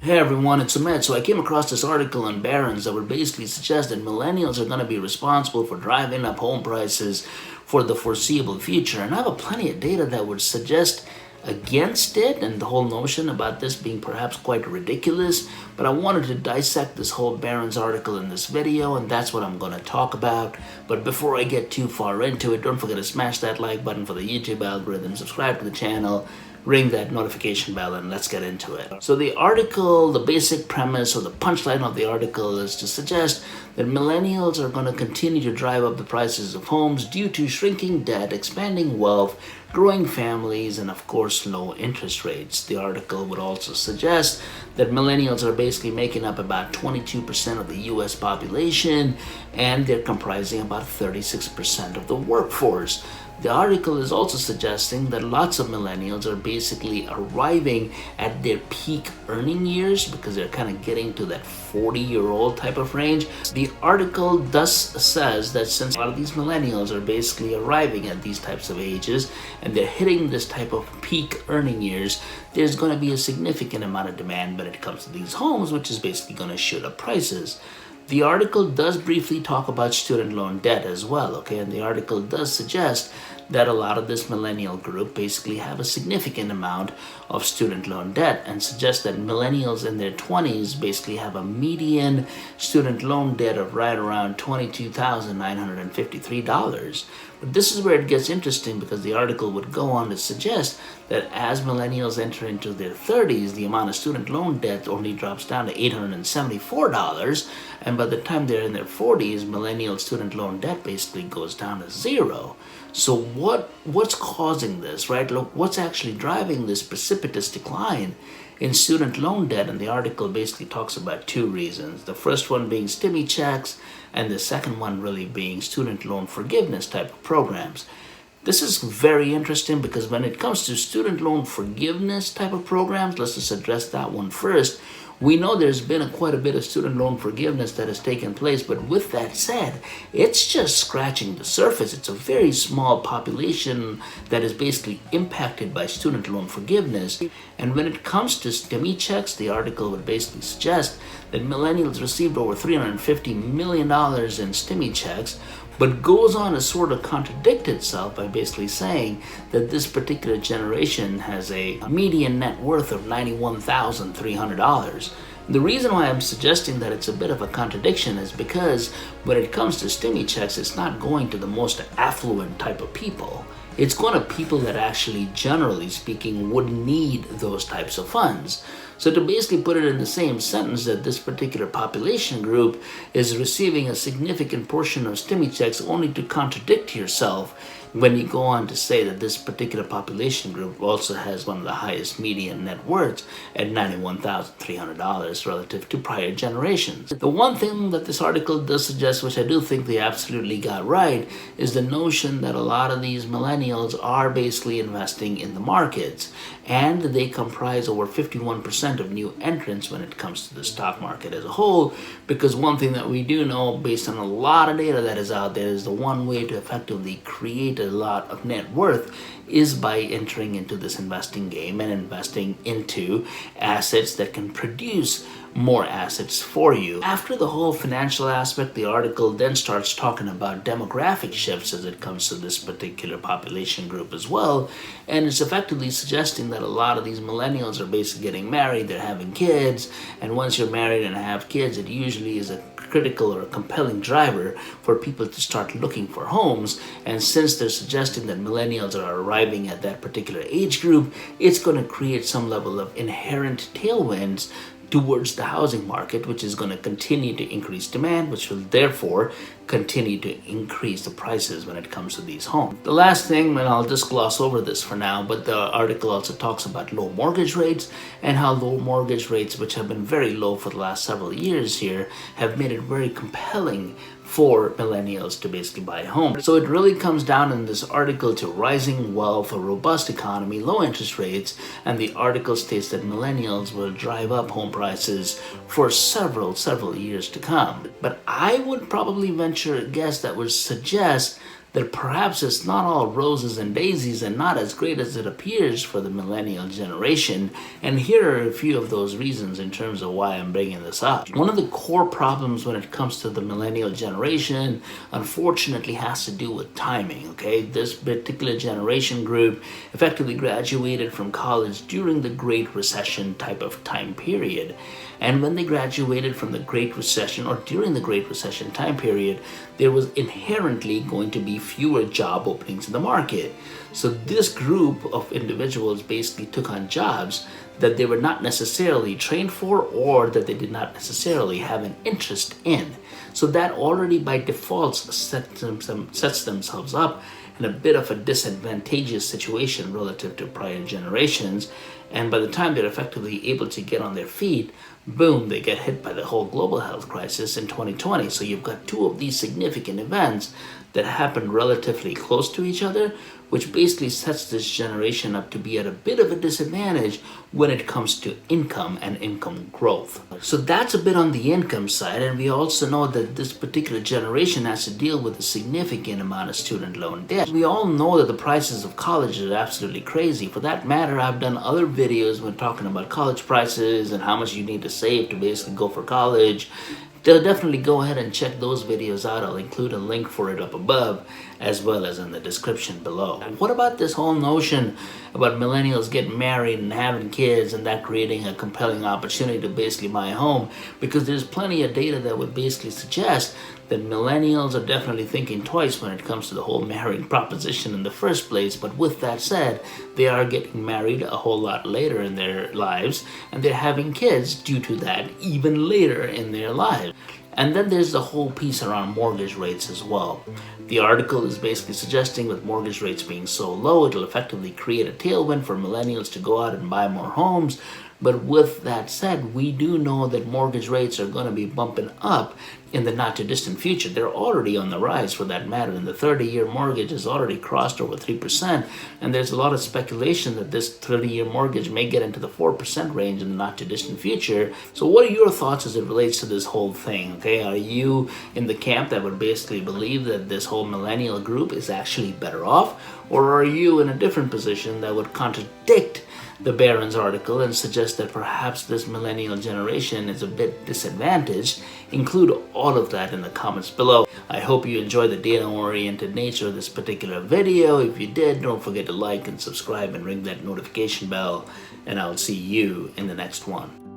Hey everyone, it's Ahmed. So I came across this article on Barrons that would basically suggest that millennials are going to be responsible for driving up home prices for the foreseeable future. And I have plenty of data that would suggest against it and the whole notion about this being perhaps quite ridiculous. But I wanted to dissect this whole Barron's article in this video, and that's what I'm going to talk about. But before I get too far into it, don't forget to smash that like button for the YouTube algorithm, subscribe to the channel, ring that notification bell, and let's get into it. So the article, the basic premise or the punchline of the article is to suggest that millennials are going to continue to drive up the prices of homes due to shrinking debt, expanding wealth, growing families, and of course low interest rates. The article would also suggest that millennials are basically making up about 22% of the US population, and they're comprising about 36% of the workforce. The article is also suggesting that lots of millennials are basically arriving at their peak earning years because they're kind of getting to that 40-year-old type of range. The article thus says that since a lot of these millennials are basically arriving at these types of ages and they're hitting this type of peak earning years, there's going to be a significant amount of demand when it comes to these homes, which is basically going to shoot up prices. The article does briefly talk about student loan debt as well, okay? And the article does suggest that a lot of this millennial group basically have a significant amount of student loan debt, and suggests that millennials in their 20s basically have a median student loan debt of right around $22,953. But this is where it gets interesting, because the article would go on to suggest that as millennials enter into their 30s, the amount of student loan debt only drops down to $874, and by the time they're in their 40s, millennial student loan debt basically goes down to zero. So what's causing this, right? Look, what's actually driving this precipitous decline in student loan debt? And the article basically talks about two reasons. The first one being stimmy checks, and the second one really being student loan forgiveness type of programs. This is very interesting because when it comes to student loan forgiveness type of programs, let's just address that one first. We know there's been quite a bit of student loan forgiveness that has taken place, but with that said, it's just scratching the surface. It's a very small population that is basically impacted by student loan forgiveness. And when it comes to stimmy checks, the article would basically suggest that millennials received over $350 million in stimmy checks, but goes on to sort of contradict itself by basically saying that this particular generation has a median net worth of $91,300. The reason why I'm suggesting that it's a bit of a contradiction is because when it comes to stimmy checks, it's not going to the most affluent type of people. It's going to people that actually, generally speaking, would need those types of funds. So to basically put it in the same sentence that this particular population group is receiving a significant portion of stimmy checks, only to contradict yourself when you go on to say that this particular population group also has one of the highest median net worths at $91,300 relative to prior generations. The one thing that this article does suggest, which I do think they absolutely got right, is the notion that a lot of these millennials are basically investing in the markets, and they comprise over 51% of new entrants when it comes to the stock market as a whole. Because one thing that we do know, based on a lot of data that is out there, is the one way to effectively create a lot of net worth is by entering into this investing game and investing into assets that can produce more assets for you. After the whole financial aspect, the article then starts talking about demographic shifts as it comes to this particular population group as well, and it's effectively suggesting that a lot of these millennials are basically getting married, they're having kids, and once you're married and have kids, it usually is a critical or a compelling driver for people to start looking for homes. And since they're suggesting that millennials are arriving at that particular age group, it's going to create some level of inherent tailwinds towards the housing market, which is going to continue to increase demand, which will therefore continue to increase the prices when it comes to these homes. The last thing, and I'll just gloss over this for now, but the article also talks about low mortgage rates and how low mortgage rates, which have been very low for the last several years here, have made it very compelling for millennials to basically buy a home. So it really comes down in this article to rising wealth, a robust economy, low interest rates, and the article states that millennials will drive up home prices for several years to come. But I would probably venture a guess that would suggest that perhaps it's not all roses and daisies and not as great as it appears for the millennial generation. And here are a few of those reasons in terms of why I'm bringing this up. One of the core problems when it comes to the millennial generation, unfortunately, has to do with timing, okay? This particular generation group effectively graduated from college during the Great Recession type of time period. And when they graduated from the Great Recession, or during the Great Recession time period, there was inherently going to be fewer job openings in the market. So this group of individuals basically took on jobs that they were not necessarily trained for, or that they did not necessarily have an interest in. So that already by default sets themselves up in a bit of a disadvantageous situation relative to prior generations. And by the time they're effectively able to get on their feet, boom, they get hit by the whole global health crisis in 2020. So you've got two of these significant events that happened relatively close to each other, which basically sets this generation up to be at a bit of a disadvantage when it comes to income and income growth. So that's a bit on the income side, and we also know that this particular generation has to deal with a significant amount of student loan debt. We all know that the prices of college are absolutely crazy. For that matter, I've done other videos when talking about college prices and how much you need to save to basically go for college. Definitely go ahead and check those videos out. I'll include a link for it up above as well as in the description below. And what about this whole notion about millennials getting married and having kids and that creating a compelling opportunity to basically buy a home? Because there's plenty of data that would basically suggest that millennials are definitely thinking twice when it comes to the whole marrying proposition in the first place. But with that said, they are getting married a whole lot later in their lives, and they're having kids due to that even later in their lives. And then there's the whole piece around mortgage rates as well. The article is basically suggesting with mortgage rates being so low, it'll effectively create a tailwind for millennials to go out and buy more homes. But with that said, we do know that mortgage rates are going to be bumping up in the not too distant future. They're already on the rise for that matter, and the 30-year mortgage has already crossed over 3%. And there's a lot of speculation that this 30-year mortgage may get into the 4% range in the not too distant future. So what are your thoughts as it relates to this whole thing? Okay, are you in the camp that would basically believe that this whole millennial group is actually better off? Or are you in a different position that would contradict the Barrons article and suggest that perhaps this millennial generation is a bit disadvantaged? Include all of that in the comments below. I hope you enjoyed the data-oriented nature of this particular video. If you did, don't forget to like and subscribe and ring that notification bell, and I'll see you in the next one.